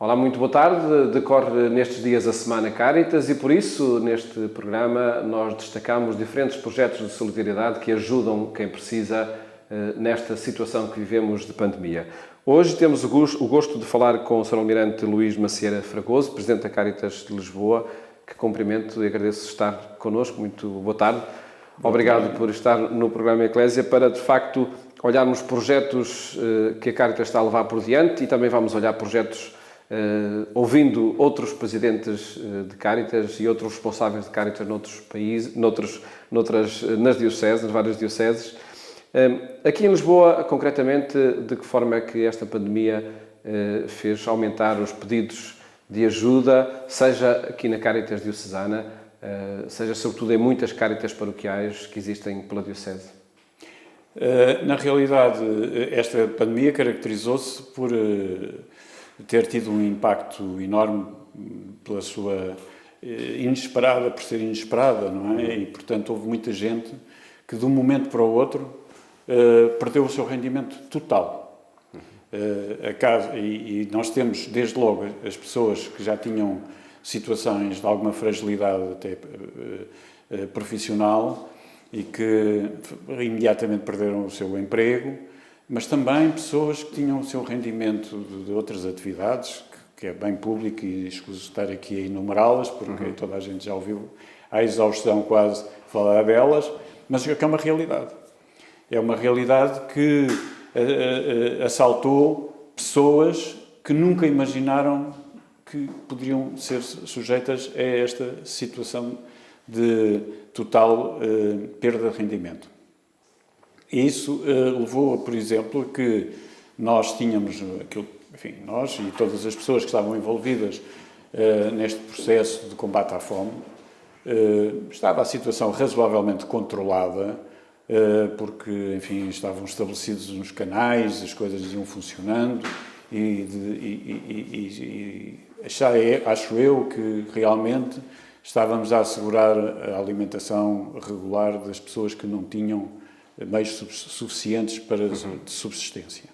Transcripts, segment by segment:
Olá, muito boa tarde. Decorre nestes dias a Semana Caritas e por isso, neste programa, nós destacamos diferentes projetos de solidariedade que ajudam quem precisa nesta situação que vivemos de pandemia. Hoje temos o gosto de falar com o Sr. Almirante Luís Macieira Fragoso, Presidente da Caritas de Lisboa, que cumprimento e agradeço estar connosco. Muito boa tarde. Obrigado por estar no programa Eclésia para, de facto, olharmos projetos que a Caritas está a levar por diante e também vamos olhar projetos ouvindo outros presidentes de Caritas e outros responsáveis de Caritas noutros países, nas dioceses, nas várias dioceses. Aqui em Lisboa, concretamente, de que forma é que esta pandemia fez aumentar os pedidos de ajuda, seja aqui na Caritas diocesana, seja sobretudo em muitas Caritas paroquiais que existem pela diocese? Na realidade, esta pandemia caracterizou-se por ter tido um impacto enorme pela sua por ser inesperada, não é? E, portanto, houve muita gente que de um momento para o outro perdeu o seu rendimento total. E nós temos, desde logo, as pessoas que já tinham situações de alguma fragilidade até profissional e que imediatamente perderam o seu emprego, mas também pessoas que tinham o seu rendimento de outras atividades, que é bem público e escuso estar aqui a enumerá-las, porque toda a gente já ouviu à exaustão quase falar delas, mas é que é uma realidade. É uma realidade que assaltou pessoas que nunca imaginaram que poderiam ser sujeitas a esta situação de total perda de rendimento. E isso levou, por exemplo, que nós tínhamos, nós e todas as pessoas que estavam envolvidas neste processo de combate à fome, estava a situação razoavelmente controlada, porque, enfim, estavam estabelecidos uns canais, as coisas iam funcionando acho eu que realmente estávamos a assegurar a alimentação regular das pessoas que não tinham meios suficientes para de subsistência.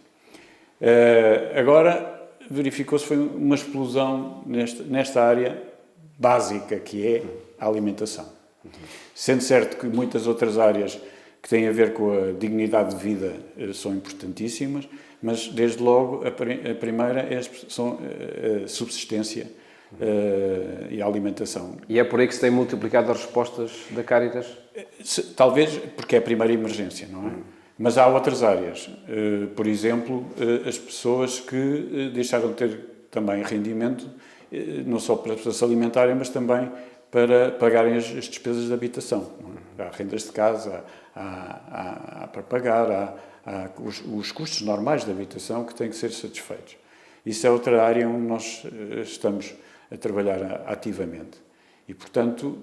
Agora, verificou-se foi uma explosão nesta área básica, que é a alimentação. Sendo certo que muitas outras áreas que têm a ver com a dignidade de vida são importantíssimas, mas, desde logo, a primeira é a subsistência e a alimentação. E é por aí que se têm multiplicado as respostas da Caritas? Talvez porque é a primeira emergência, não é? Mas há outras áreas. Por exemplo, as pessoas que deixaram de ter também rendimento, não só para se alimentarem, mas também para pagarem as despesas de habitação. Há rendas de casa, há para pagar, há os custos normais de habitação que têm que ser satisfeitos. Isso é outra área onde nós estamos a trabalhar ativamente. E, portanto,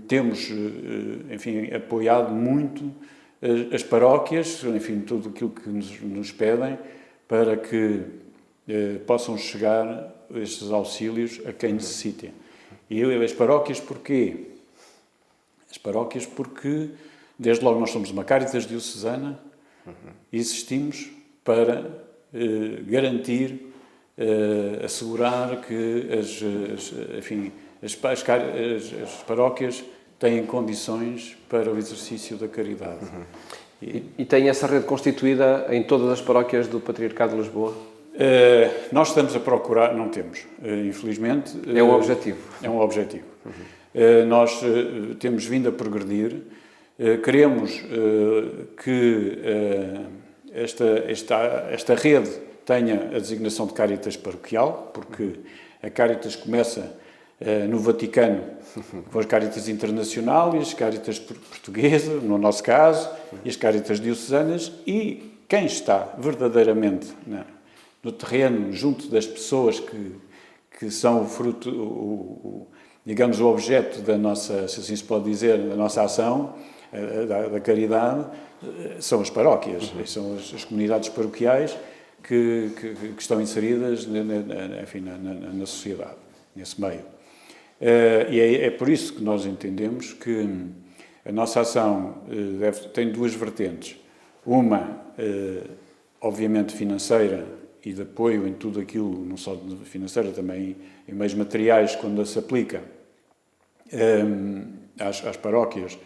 temos, enfim, apoiado muito as paróquias, enfim, tudo aquilo que nos pedem para que possam chegar estes auxílios a quem necessitem. E as paróquias porquê? As paróquias porque, desde logo, nós somos uma Caritas diocesana e existimos para garantir, assegurar que as paróquias têm condições para o exercício da caridade. E tem essa rede constituída em todas as paróquias do Patriarcado de Lisboa? Nós estamos a procurar, não temos, infelizmente. É um objetivo. É um objetivo. Nós temos vindo a progredir, queremos que esta rede tenha a designação de Caritas paroquial, porque a Caritas começa no Vaticano com as Caritas Internacional e as Caritas Portuguesas, no nosso caso, e as Caritas Diocesanas, e quem está verdadeiramente no terreno, junto das pessoas que são o fruto, digamos, o objeto da nossa, se assim se pode dizer, da nossa ação, da caridade, são as paróquias, são as comunidades paroquiais que estão inseridas na sociedade, nesse meio. E é por isso que nós entendemos que a nossa ação tem duas vertentes. Uma, obviamente, financeira e de apoio em tudo aquilo, não só de financeira, também em meios materiais, quando se aplica às paróquias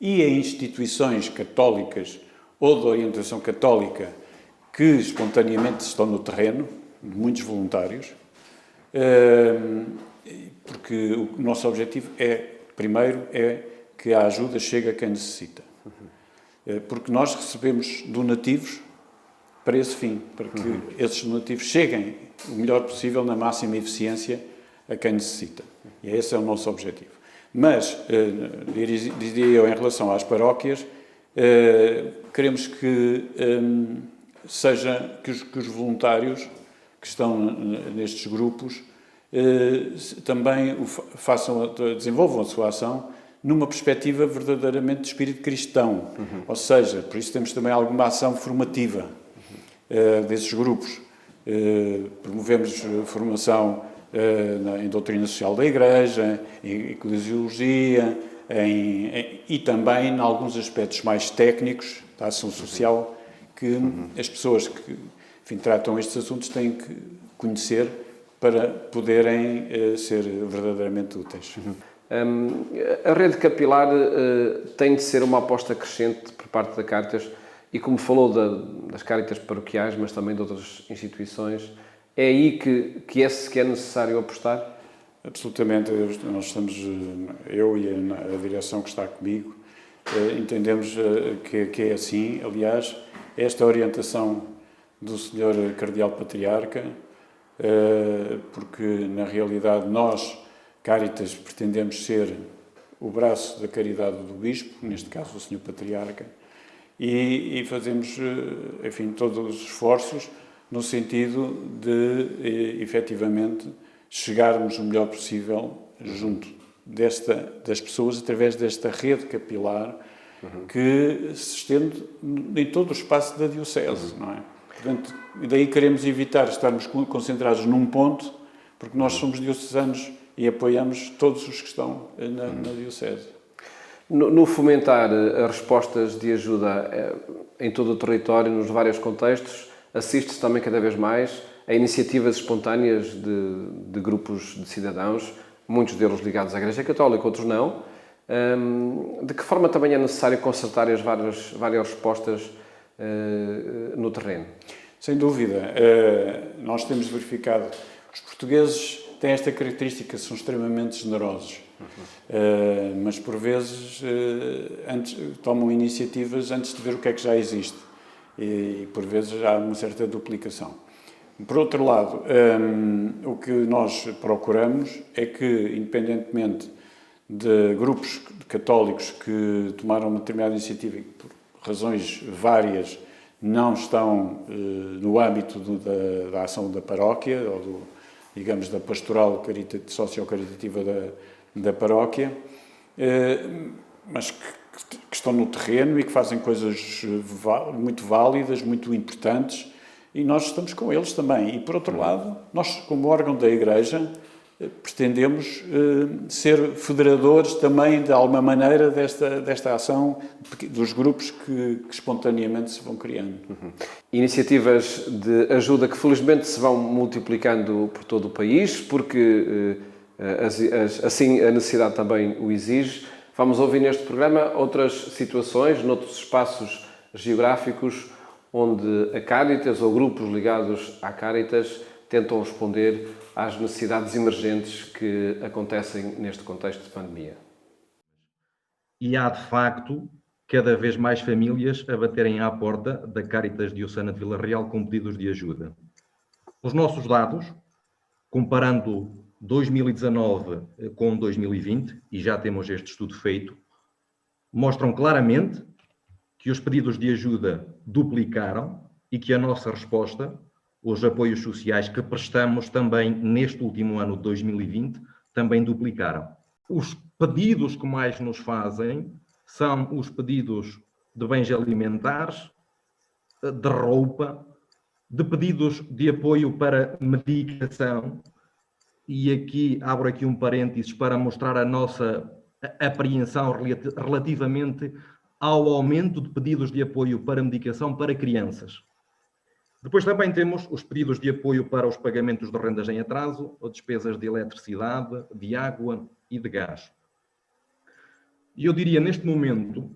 e a instituições católicas ou de orientação católica que espontaneamente estão no terreno, de muitos voluntários, porque o nosso objetivo primeiro, é que a ajuda chegue a quem necessita. Porque nós recebemos donativos para esse fim, para que esses donativos cheguem o melhor possível, na máxima eficiência, a quem necessita. E esse é o nosso objetivo. Mas, diria eu, em relação às paróquias, queremos que os voluntários que estão nestes grupos também desenvolvam a sua ação numa perspectiva verdadeiramente de espírito cristão. Ou seja, por isso temos também alguma ação formativa desses grupos. Promovemos formação em doutrina social da Igreja, em eclesiologia, e também em alguns aspectos mais técnicos da ação social que as pessoas que, enfim, tratam estes assuntos têm que conhecer para poderem ser verdadeiramente úteis. A rede capilar tem de ser uma aposta crescente por parte da Cáritas e, como falou das Cáritas paroquiais, mas também de outras instituições, é aí que é necessário apostar? Absolutamente. Nós estamos, eu e a direção que está comigo, entendemos que é assim. Aliás, esta orientação do Sr. Cardeal Patriarca, porque na realidade nós, Cáritas, pretendemos ser o braço da caridade do Bispo, neste caso o Sr. Patriarca, e fazemos, enfim, todos os esforços no sentido de, efetivamente, chegarmos o melhor possível junto das pessoas através desta rede capilar que se estende em todo o espaço da Diocese, não é? Portanto, daí queremos evitar estarmos concentrados num ponto, porque nós somos diocesanos e apoiamos todos os que estão na Diocese. No fomentar as respostas de ajuda em todo o território, nos vários contextos, assiste-se também cada vez mais a iniciativas espontâneas de grupos de cidadãos, muitos deles ligados à Igreja Católica, outros não. De que forma também é necessário concertar as várias respostas no terreno? Sem dúvida. Nós temos verificado que os portugueses têm esta característica, são extremamente generosos, mas por vezes tomam iniciativas antes de ver o que é que já existe e por vezes há uma certa duplicação. Por outro lado, o que nós procuramos é que, independentemente de grupos católicos que tomaram uma determinada iniciativa e por razões várias não estão no âmbito da ação da paróquia ou digamos, da pastoral socio-caritativa da paróquia, mas que estão no terreno e que fazem coisas muito válidas, muito importantes, e nós estamos com eles também. E, por outro lado, nós, como órgão da Igreja, pretendemos ser federadores também, de alguma maneira, desta ação dos grupos que espontaneamente se vão criando. Iniciativas de ajuda que felizmente se vão multiplicando por todo o país, porque assim a necessidade também o exige. Vamos ouvir neste programa outras situações, noutros espaços geográficos, onde a Cáritas ou grupos ligados à Cáritas tentam responder às necessidades emergentes que acontecem neste contexto de pandemia. E há, de facto, cada vez mais famílias a baterem à porta da Cáritas Diocesana de Vila Real com pedidos de ajuda. Os nossos dados, comparando 2019 com 2020, e já temos este estudo feito, mostram claramente que os pedidos de ajuda duplicaram e que a nossa resposta, os apoios sociais que prestamos também neste último ano de 2020, também duplicaram. Os pedidos que mais nos fazem são os pedidos de bens alimentares, de roupa, de pedidos de apoio para medicação, e aqui abro aqui um parênteses para mostrar a nossa apreensão relativamente ao aumento de pedidos de apoio para medicação para crianças. Depois também temos os pedidos de apoio para os pagamentos de rendas em atraso, ou despesas de eletricidade, de água e de gás. E eu diria, neste momento,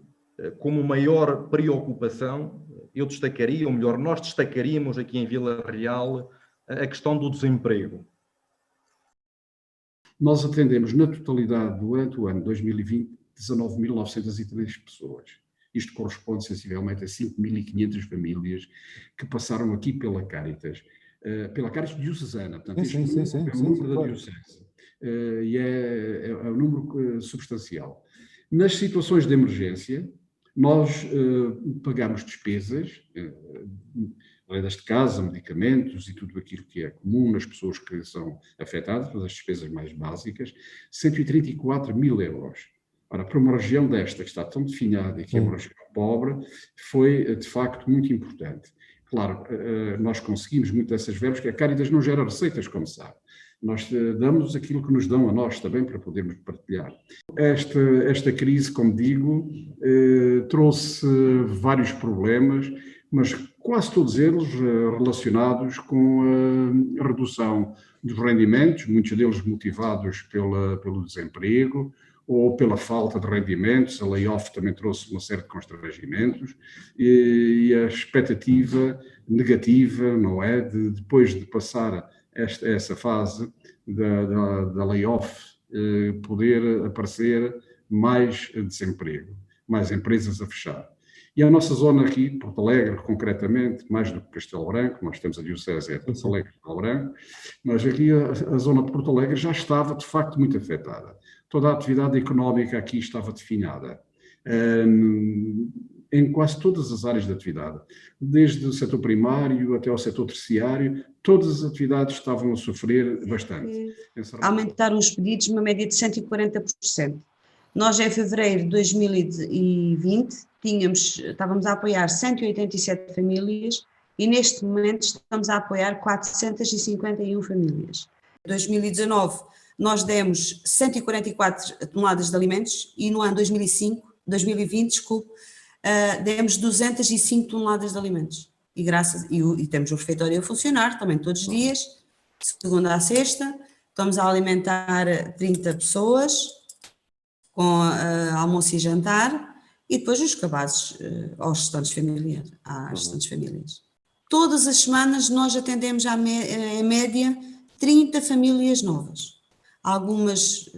como maior preocupação, eu destacaria, ou melhor, nós destacaríamos aqui em Vila Real a questão do desemprego. Nós atendemos na totalidade durante o ano 2020 19.903 pessoas. Isto corresponde sensivelmente a 5.500 famílias que passaram aqui pela Cáritas diocesana. Portanto, sim, é o número da claro. diocese. E é um número substancial. Nas situações de emergência, nós pagamos despesas, rendas de casa, medicamentos e tudo aquilo que é comum nas pessoas que são afetadas, as despesas mais básicas, 134 mil euros. Ora, para uma região desta que está tão definhada e que é uma região pobre, foi de facto muito importante. Claro, nós conseguimos muito dessas verbas, que a Cáritas não gera receitas, como sabe. Nós damos aquilo que nos dão a nós também para podermos partilhar. Esta crise, como digo, trouxe vários problemas, mas quase todos eles relacionados com a redução dos rendimentos, muitos deles motivados pelo desemprego ou pela falta de rendimentos. A layoff também trouxe uma série de constrangimentos e a expectativa negativa, não é, de depois de passar essa fase da layoff, poder aparecer mais desemprego, mais empresas a fechar. E a nossa zona aqui, Porto Alegre, concretamente, mais do que Castelo Branco, nós temos a diocese de Porto Alegre e Castelo Branco, mas aqui a zona de Porto Alegre já estava, de facto, muito afetada. Toda a atividade económica aqui estava definhada, em quase todas as áreas de atividade, desde o setor primário até ao setor terciário, todas as atividades estavam a sofrer bastante. Aumentaram os pedidos uma média de 140%. Nós, em fevereiro de 2020, estávamos a apoiar 187 famílias e, neste momento, estamos a apoiar 451 famílias. Em 2019, nós demos 144 toneladas de alimentos e, no ano 2020, demos 205 toneladas de alimentos. E temos o refeitório a funcionar também todos os dias, de segunda à sexta. Estamos a alimentar 30 pessoas com almoço e jantar, e depois os cabazes às restantes famílias. Todas as semanas nós atendemos em média 30 famílias novas. Algumas,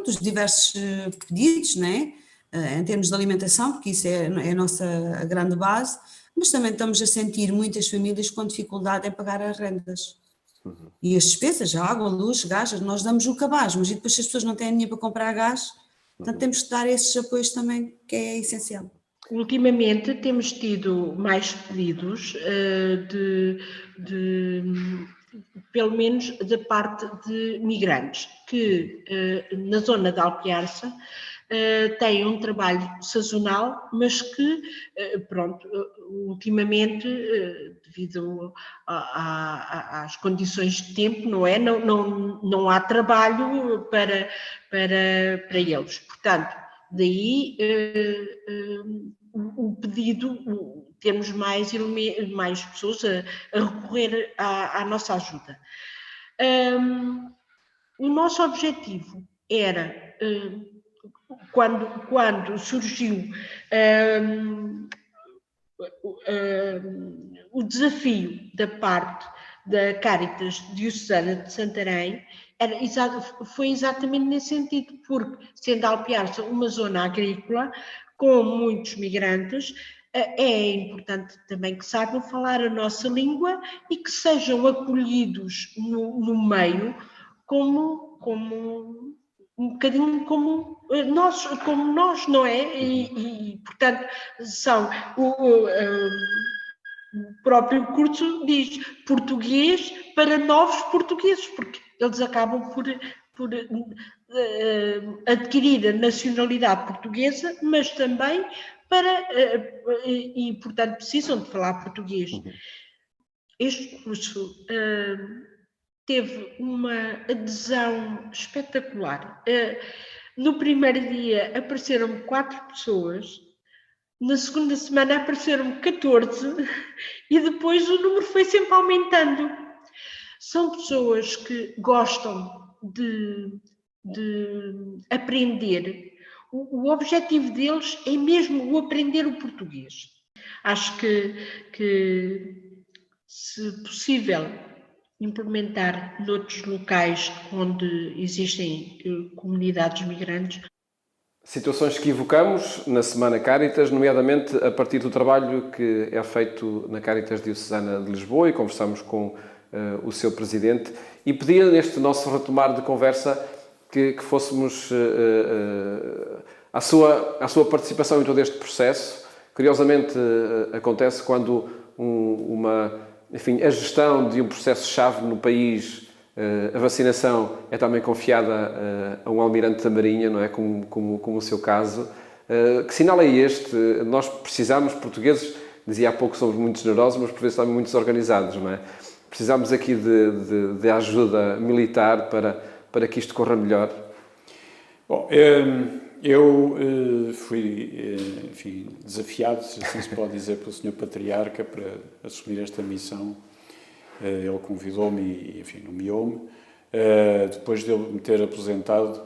os diversos pedidos, não é? Em termos de alimentação, porque isso é a nossa grande base, mas também estamos a sentir muitas famílias com dificuldade em pagar as rendas. E as despesas, a água, a luz, gás, nós damos o cabaz, mas depois se as pessoas não têm dinheiro para comprar gás, portanto temos que dar esses apoios também, que é essencial. Ultimamente temos tido mais pedidos pelo menos da parte de migrantes, que na zona de Alpiarça têm um trabalho sazonal, mas que, ultimamente, devido às condições de tempo, não há trabalho para eles. Portanto, daí o pedido, temos mais pessoas a recorrer à nossa ajuda. O nosso objetivo era, quando surgiu o desafio da parte da Cáritas Diocesana de Santarém, foi exatamente nesse sentido, porque, sendo Alpiarça uma zona agrícola, com muitos migrantes, é importante também que saibam falar a nossa língua e que sejam acolhidos no meio como um bocadinho como nós, não é? E portanto, o próprio curso diz português para novos portugueses, porque eles acabam por adquirir a nacionalidade portuguesa, mas também e portanto precisam de falar português. Este curso teve uma adesão espetacular. No primeiro dia apareceram 4 pessoas Na segunda semana apareceram 14 e depois o número foi sempre aumentando. São pessoas que gostam de aprender. O objetivo deles é mesmo o aprender o português. Acho que se possível, implementar noutros locais onde existem comunidades migrantes. Situações que evocamos na Semana Cáritas, nomeadamente a partir do trabalho que é feito na Cáritas Diocesana de Lisboa, e conversamos com o seu presidente, e pedia neste nosso retomar de conversa que fôssemos à sua participação em todo este processo. Curiosamente, acontece quando a gestão de um processo-chave no país, a vacinação, é também confiada a um almirante da Marinha, não é? Como o seu caso. Que sinal é este? Nós precisamos, portugueses, dizia há pouco, somos muito generosos, mas por vezes também muito desorganizados, não é? Precisamos aqui de ajuda militar para que isto corra melhor. Bom, eu fui, enfim, desafiado, se assim se pode dizer, pelo Sr. Patriarca para assumir esta missão. Ele convidou-me e, enfim, nomeou-me. Depois de ele me ter aposentado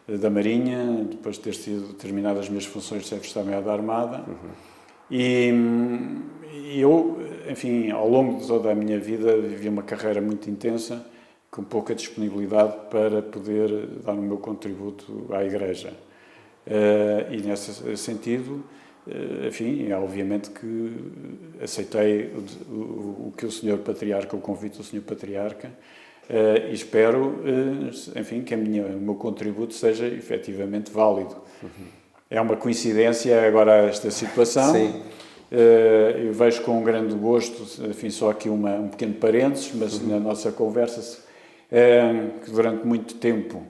da Marinha, depois de ter sido terminadas as minhas funções de chefe de Estado-Maior da Armada. E eu, enfim, ao longo de toda a minha vida, vivi uma carreira muito intensa, com pouca disponibilidade para poder dar o meu contributo à Igreja. E nesse sentido, enfim, obviamente que aceitei o que o Sr. Patriarca, o convite do Sr. Patriarca, e espero, enfim, que o meu contributo seja efetivamente válido. É uma coincidência agora esta situação. Sim. Eu vejo com um grande gosto, enfim, só aqui um pequeno parênteses, mas na nossa conversa, que durante muito tempo,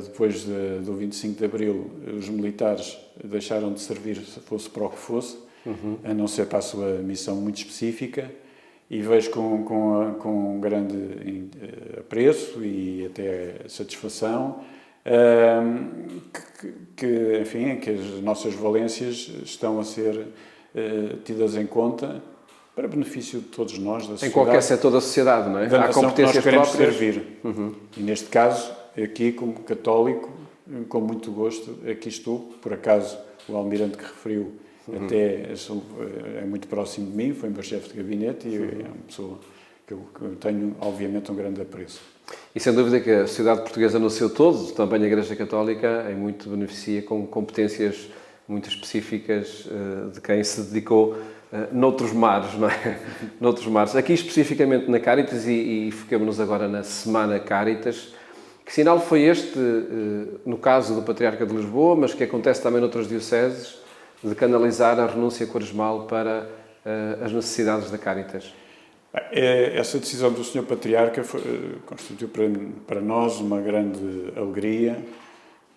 depois do 25 de Abril, os militares deixaram de servir, fosse para o que fosse, a não ser para a sua missão muito específica, e vejo com um grande apreço e até satisfação enfim, que as nossas valências estão a ser tidas em conta para benefício de todos nós, da sociedade. Em qualquer setor da sociedade, não é? Da Há nação que nós competências queremos próprias. servir. E neste caso, aqui como católico, com muito gosto, aqui estou. Por acaso, o almirante que referiu até é muito próximo de mim, foi meu chefe de gabinete e é uma pessoa que eu tenho, obviamente, um grande apreço. E sem dúvida que a sociedade portuguesa no seu todo, também a Igreja Católica, em muito beneficia com competências muito específicas de quem se dedicou noutros mares, não é? Noutros mares. Aqui especificamente na Cáritas, e foquemos-nos agora na Semana Cáritas. Que sinal foi este, no caso do Patriarca de Lisboa, mas que acontece também noutras dioceses, de canalizar a renúncia quaresmal para as necessidades da Cáritas? Essa decisão do Sr. Patriarca constituiu para nós uma grande alegria,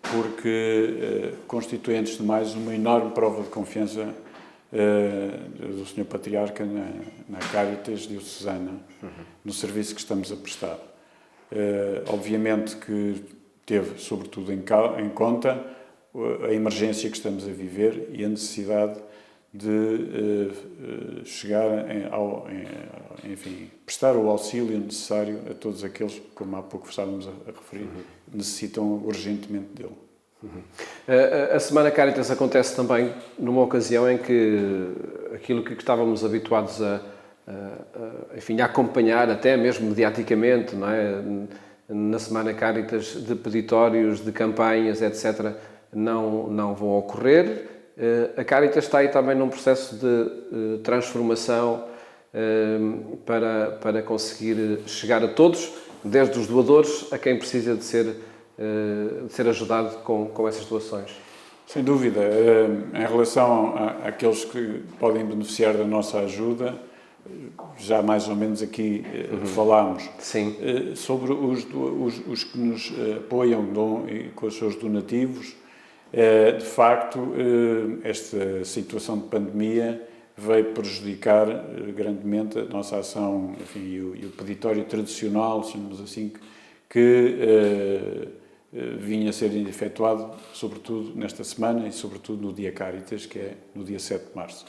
porque constitui, antes de mais, uma enorme prova de confiança do Sr. Patriarca na Cáritas Diocesana, no serviço que estamos a prestar. Obviamente que teve, sobretudo, em conta a emergência que estamos a viver e a necessidade de chegar enfim, prestar o auxílio necessário a todos aqueles, como há pouco estávamos a referir, necessitam urgentemente dele. A Semana Cáritas acontece também numa ocasião em que aquilo que estávamos habituados enfim, a acompanhar, até mesmo mediaticamente, não é? Na Semana Cáritas, de peditórios, de campanhas, etc., não vão ocorrer. A Cáritas está aí também num processo de transformação para conseguir chegar a todos, desde os doadores a quem precisa de ser ajudado com essas doações. Sem dúvida. Em relação àqueles que podem beneficiar da nossa ajuda, já mais ou menos aqui falámos. Sim. Sobre os que nos apoiam com os seus donativos. De facto, esta situação de pandemia veio prejudicar grandemente a nossa ação, enfim, e o peditório tradicional, chamamos assim, que vinha a ser efetuado, sobretudo nesta semana e sobretudo no dia Cáritas, que é no dia 7 de março.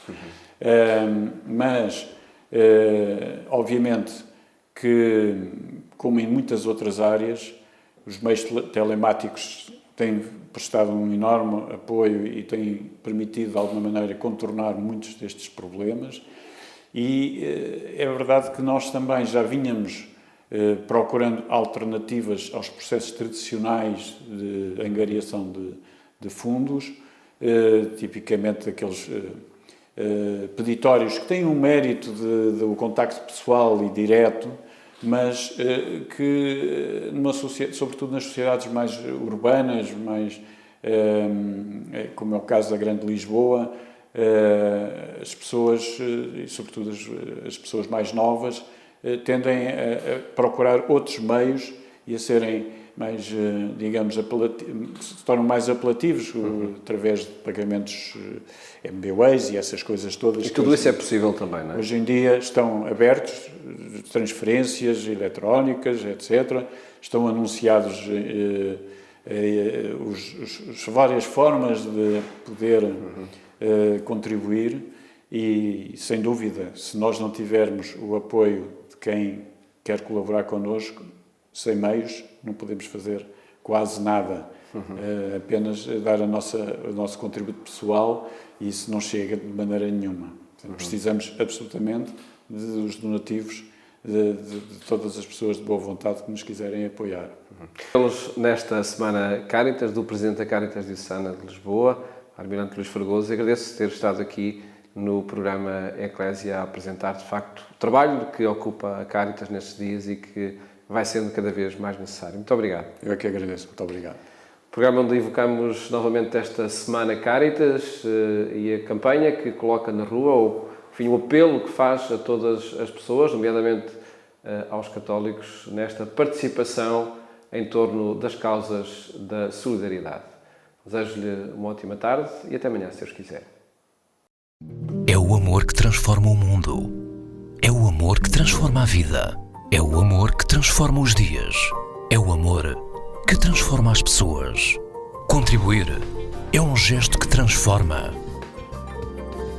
Mas, obviamente, que, como em muitas outras áreas, os meios telemáticos têm prestado um enorme apoio e têm permitido, de alguma maneira, contornar muitos destes problemas. E é verdade que nós também já vínhamos procurando alternativas aos processos tradicionais de angariação de fundos, tipicamente aqueles peditórios que têm um mérito do contacto pessoal e direto, mas que, sobretudo nas sociedades mais urbanas, como é o caso da Grande Lisboa, as pessoas, e sobretudo as pessoas mais novas, tendem a procurar outros meios e a serem mais, digamos, se tornam mais apelativos através de pagamentos MBWays e essas coisas todas. E tudo isso é possível também, não é? Hoje em dia estão abertos transferências eletrónicas, etc. Estão anunciados as várias formas de poder contribuir e, sem dúvida, se nós não tivermos o apoio de quem quer colaborar connosco, sem meios, não podemos fazer quase nada. Apenas dar o nosso contributo pessoal, e isso não chega de maneira nenhuma. Portanto, precisamos absolutamente dos donativos de todas as pessoas de boa vontade que nos quiserem apoiar. Falamos nesta semana Cáritas, do Presidente da Cáritas Diocesana de Lisboa, Almirante Luís Fragoso, e agradeço ter estado aqui no programa Eclésia a apresentar, de facto, o trabalho que ocupa a Cáritas nestes dias e que vai sendo cada vez mais necessário. Muito obrigado. Eu é que agradeço. Muito obrigado. Programa onde evocamos novamente esta Semana Cáritas e a campanha que coloca na rua, o apelo que faz a todas as pessoas, nomeadamente aos católicos, nesta participação em torno das causas da solidariedade. Desejo-lhe uma ótima tarde e até amanhã, se Deus quiser. É o amor que transforma o mundo. É o amor que transforma a vida. É o amor que transforma os dias. É o amor que transforma as pessoas. Contribuir é um gesto que transforma.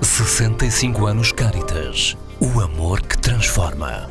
65 anos Cáritas. O amor que transforma.